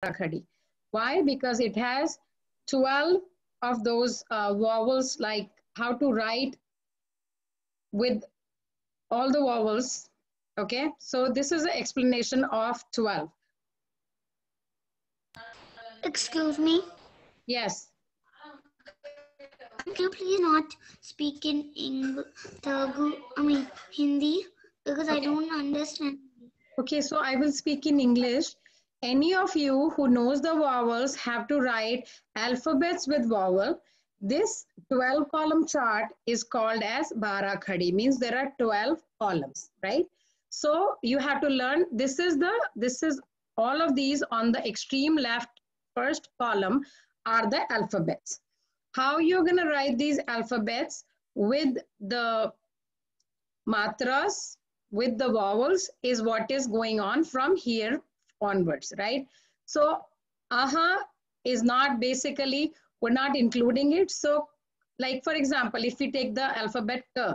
Khadi. Why? Because it has 12 of those vowels, like how to write with all the vowels. Okay, so this is an explanation of 12. Excuse me. Yes. Can you please not speak in Telugu? I mean Hindi, because I don't understand. Okay, so I will speak in English. Any of you who knows the vowels have to write alphabets with vowel. This 12 column chart is called as Bara Khadi, means there are 12 columns, right? So you have to learn, this is all of these on the extreme left first column are the alphabets. How you're going to write these alphabets with the matras, with the vowels, is what is going on from here onwards, right? So aha is not basically, we're not including it. So like for example, if we take the alphabet K,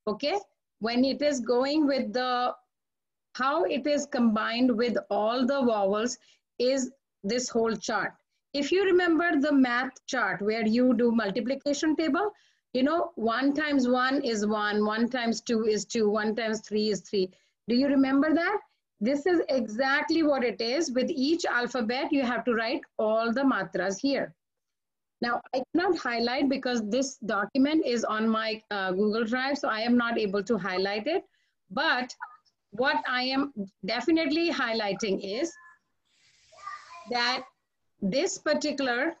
okay, when it is going with the, how it is combined with all the vowels is this whole chart. If you remember the math chart where you do multiplication table, you know, 1 times 1 is 1, 1 times 2 is 2, 1 times 3 is 3. Do you remember that? This is exactly what it is. With each alphabet, you have to write all the matras here. Now, I cannot highlight because this document is on my Google Drive, so I am not able to highlight it. But what I am definitely highlighting is that this particular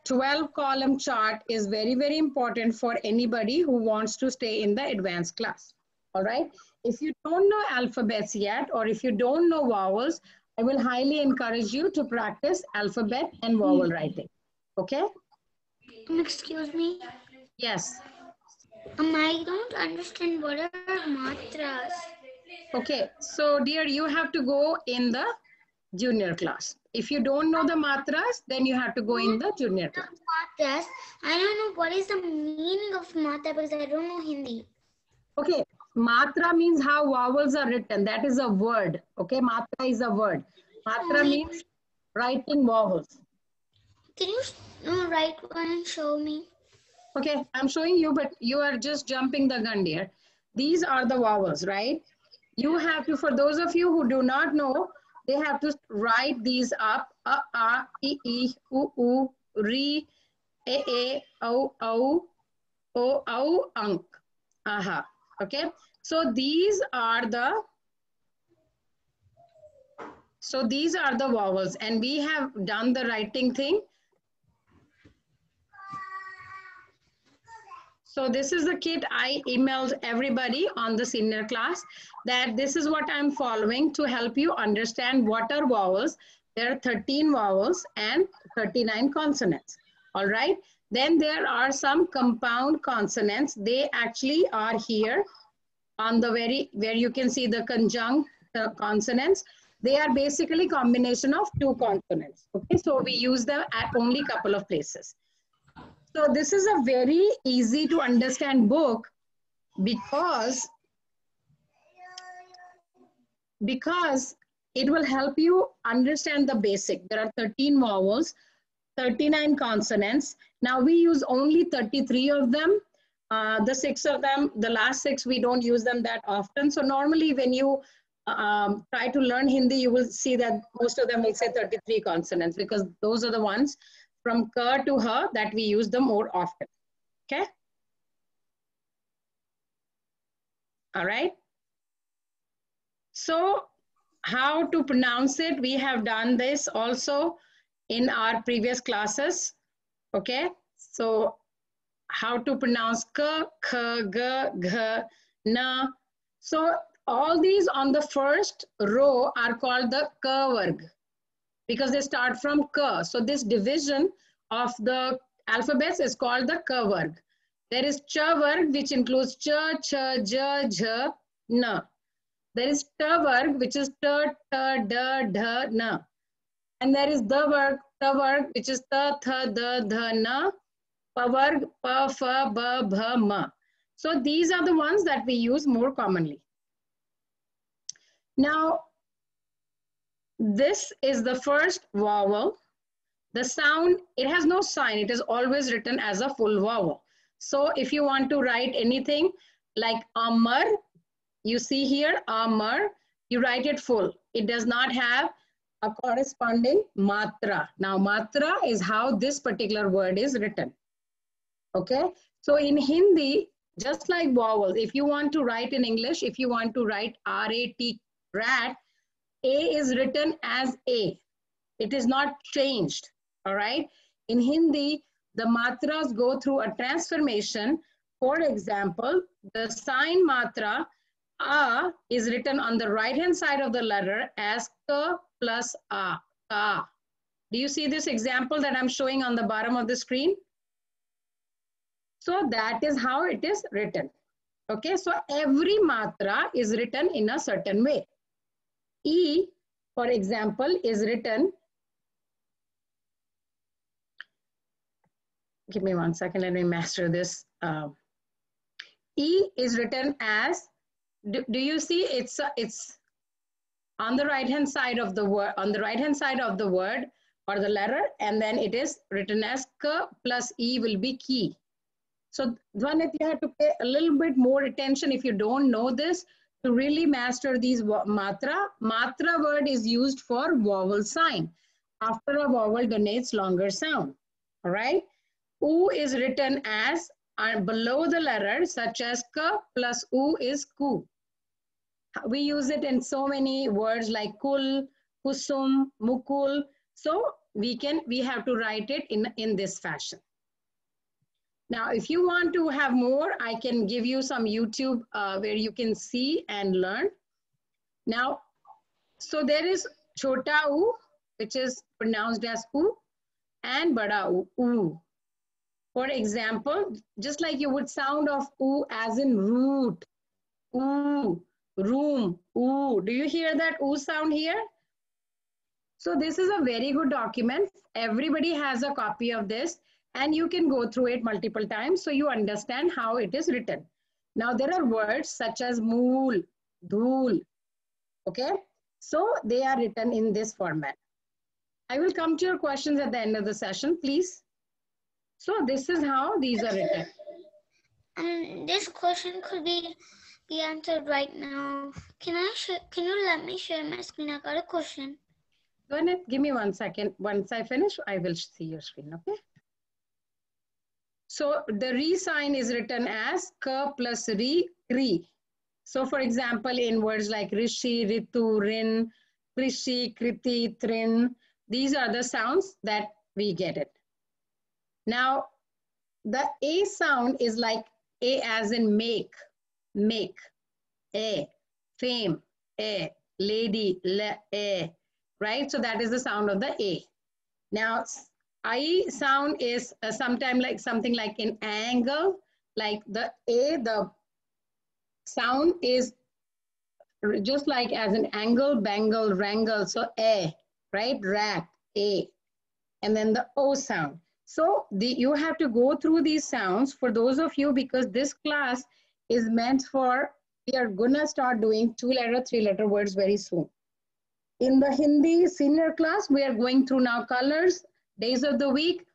12 column chart is very, very important for anybody who wants to stay in the advanced class. All right. If you don't know alphabets yet, or if you don't know vowels, I will highly encourage you to practice alphabet and vowel writing. Okay. Excuse me. Yes. I don't understand what are matras. Okay. So dear, you have to go in the junior class. If you don't know the matras, then you have to go in the junior class. Matras. I don't know what is the meaning of matra because I don't know Hindi. Okay, matra means how vowels are written. That is a word. Okay, matra is a word. Matra means writing vowels. Can you write one and show me? Okay, I'm showing you, but you are just jumping the gun, dear. These are the vowels, right? You have to, for those of you who do not know, they have to write these up. A, I, U, Ri, E, O, Ank. Aha. Okay. So these are the vowels, and we have done the writing thing. So this is the kit I emailed everybody on the senior class, that this is what I'm following to help you understand what are vowels. There are 13 vowels and 39 consonants. All right. Then there are some compound consonants. They actually are here on the where you can see the conjunct consonants. They are basically combination of two consonants. Okay, so we use them at only couple of places. So this is a very easy to understand book because it will help you understand the basic. There are 13 vowels, 39 consonants. Now we use only 33 of them. The 6 of them, the last 6, we don't use them that often. So normally when you try to learn Hindi, you will see that most of them will say 33 consonants because those are the ones from ka to ha that we use them more often. Okay. All right. So how to pronounce it, we have done this also in our previous classes. Okay. So how to pronounce ka, kha, ga, gha, na. So all these on the first row are called the ka varg because they start from ka. So this division of the alphabets is called the ka varg. There is cha varg, which includes cha, cha, ja, jha, na. There is ta varg, which is ta, ta, da, dha, na. And there is ta varg, which is ta, tha, da, dha, na. Pa varg, pa, fa, ba, bha, ma. So these are the ones that we use more commonly. Now, this is the first vowel. The sound, it has no sign. It is always written as a full vowel. So if you want to write anything like Amar, you see here, Amar, you write it full. It does not have a corresponding matra. Now, matra is how this particular word is written. Okay. So in Hindi, just like vowels, if you want to write in English, if you want to write R-A-T, rat, A is written as A. It is not changed. All right. In Hindi, the matras go through a transformation. For example, the sign matra A is written on the right hand side of the letter as K plus A. Ka. Do you see this example that I'm showing on the bottom of the screen? So that is how it is written. Okay, so every matra is written in a certain way. E, for example, is written. Give me 1 second, let me master this. E is written as, do you see it's on the right hand side of the word, on the right hand side of the word or the letter, and then it is written as K plus E will be key. So Dvanit, you have to pay a little bit more attention if you don't know this to really master these matra. Matra word is used for vowel sign. After a vowel denotes longer sound. All right. U is written as below the letter, such as K plus U is ku. We use it in so many words like kul, kusum, mukul. So we have to write it in this fashion. Now, if you want to have more, I can give you some YouTube where you can see and learn. Now, so there is chota u, which is pronounced as u, and bada u, u. For example, just like you would sound of oo as in root, oo, room, oo. Do you hear that oo sound here? So this is a very good document. Everybody has a copy of this and you can go through it multiple times so you understand how it is written. Now there are words such as mool, dhool, okay? So they are written in this format. I will come to your questions at the end of the session, please. So this is how these are written. This question could be answered right now. Can you let me share my screen? I got a question. Go ahead, give me 1 second. Once I finish, I will see your screen, okay? So the re sign is written as K plus Ri. So for example, in words like Rishi, Ritu, Rin, Krishi, Kriti, Trin, these are the sounds that we get it. Now, the A sound is like A as in make, A, fame, A, lady, A, right? So that is the sound of the A. Now, I sound is sometimes like something like an angle, like the A, the sound is just like as an angle, bangle, wrangle. So A, right? Rat, A, and then the O sound. So you have to go through these sounds for those of you, because this class is meant for, we are gonna start doing 2-letter, 3-letter words very soon. In the Hindi senior class, we are going through now colors, days of the week,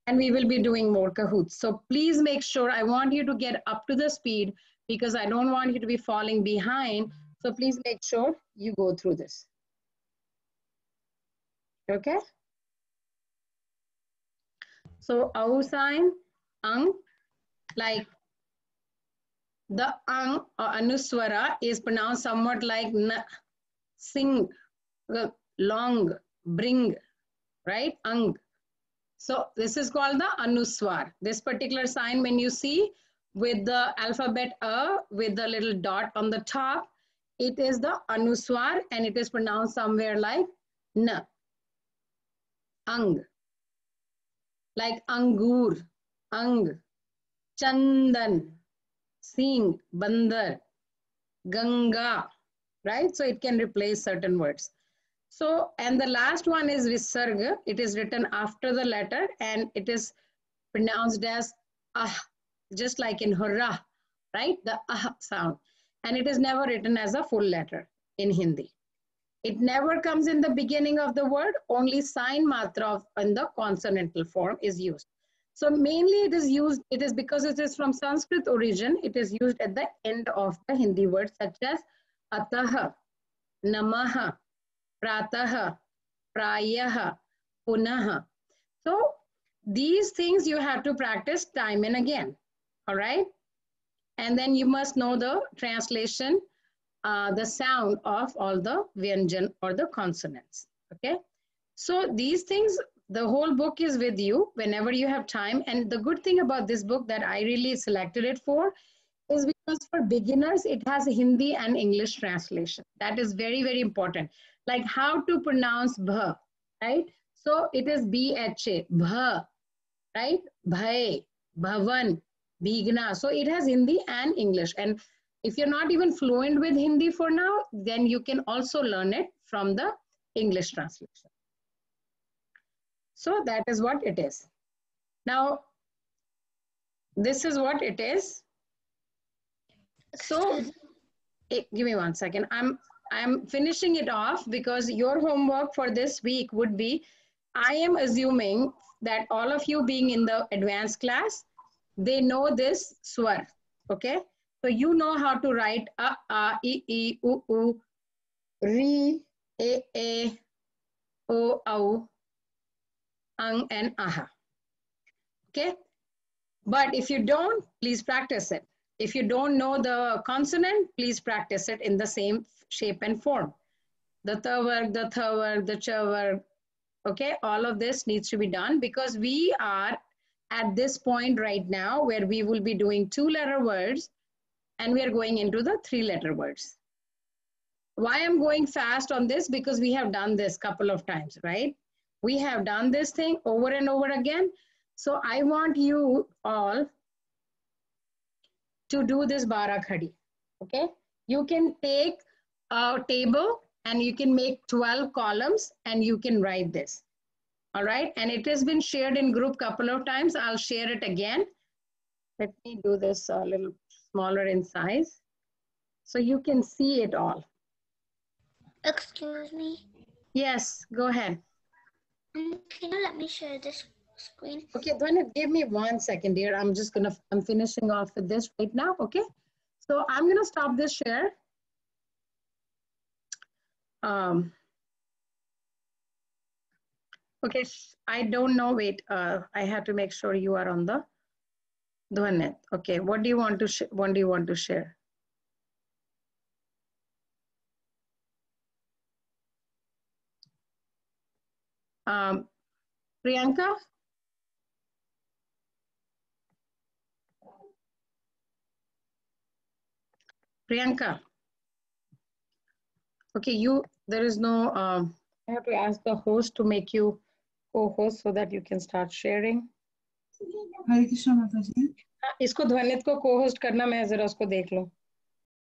and we will be doing more Kahoots. So please make sure, I want you to get up to the speed because I don't want you to be falling behind. So please make sure you go through this. Okay? So au sign, ang, like the ang or anuswara is pronounced somewhat like na, sing, long, bring, right? Ang. So this is called the anuswar. This particular sign, when you see with the alphabet A with the little dot on the top, it is the anuswar and it is pronounced somewhere like na. Ang. Like angur, ang, chandan, sing, bandar, ganga, right? So it can replace certain words. So, and the last one is visarga. It is written after the letter and it is pronounced as ah, just like in hurrah, right? The ah sound. And it is never written as a full letter in Hindi. It never comes in the beginning of the word, only sign matra in the consonantal form is used. So mainly it is used, it is because it is from Sanskrit origin, it is used at the end of the Hindi words such as Ataha, Namaha, Prataha, Prayaha, Punaha. So these things you have to practice time and again, all right? And then you must know the translation, the sound of all the vyanjan or the consonants, okay? So these things, the whole book is with you whenever you have time. And the good thing about this book that I really selected it for is because for beginners, it has a Hindi and English translation. That is very, very important. Like how to pronounce bha, right? So it is B-H-A, bha, right? Bhai, bhavan, bigna. So it has Hindi and English. And if you're not even fluent with Hindi for now, then you can also learn it from the English translation. So that is what it is. Now, this is what it is. So, give me 1 second. I'm finishing it off because your homework for this week would be, I am assuming that all of you being in the advanced class, they know this swar, okay? So you know how to write a, I, u, ri, a, o, au, ang, and aha, okay? But if you don't, please practice it. If you don't know the consonant, please practice it in the same shape and form. The th worg, the th worg, the ch worg, okay? All of this needs to be done because we are at this point right now where we will be doing 2-letter words and we are going into the 3-letter words. Why I'm going fast on this? Because we have done this couple of times, right? We have done this thing over and over again. So I want you all to do this bara khadi, okay? You can take a table and you can make 12 columns and you can write this, all right? And it has been shared in group couple of times. I'll share it again. Let me do this a little smaller in size so you can see it all. Excuse me. Yes, go ahead. Can you let me share this screen? Okay, Dhwanit, give me 1 second, dear. I'm finishing off with this right now, okay? So I'm gonna stop this share. Okay, I don't know, wait, I have to make sure you are on the Dhwanit. Okay, what do you want to share? Priyanka? Priyanka? Okay, there is no, I have to ask the host to make you co-host so that you can start sharing. Hare Krishna Mataji. इसको ध्वनित को co-host करना, मैं जरा उसको देख लूं.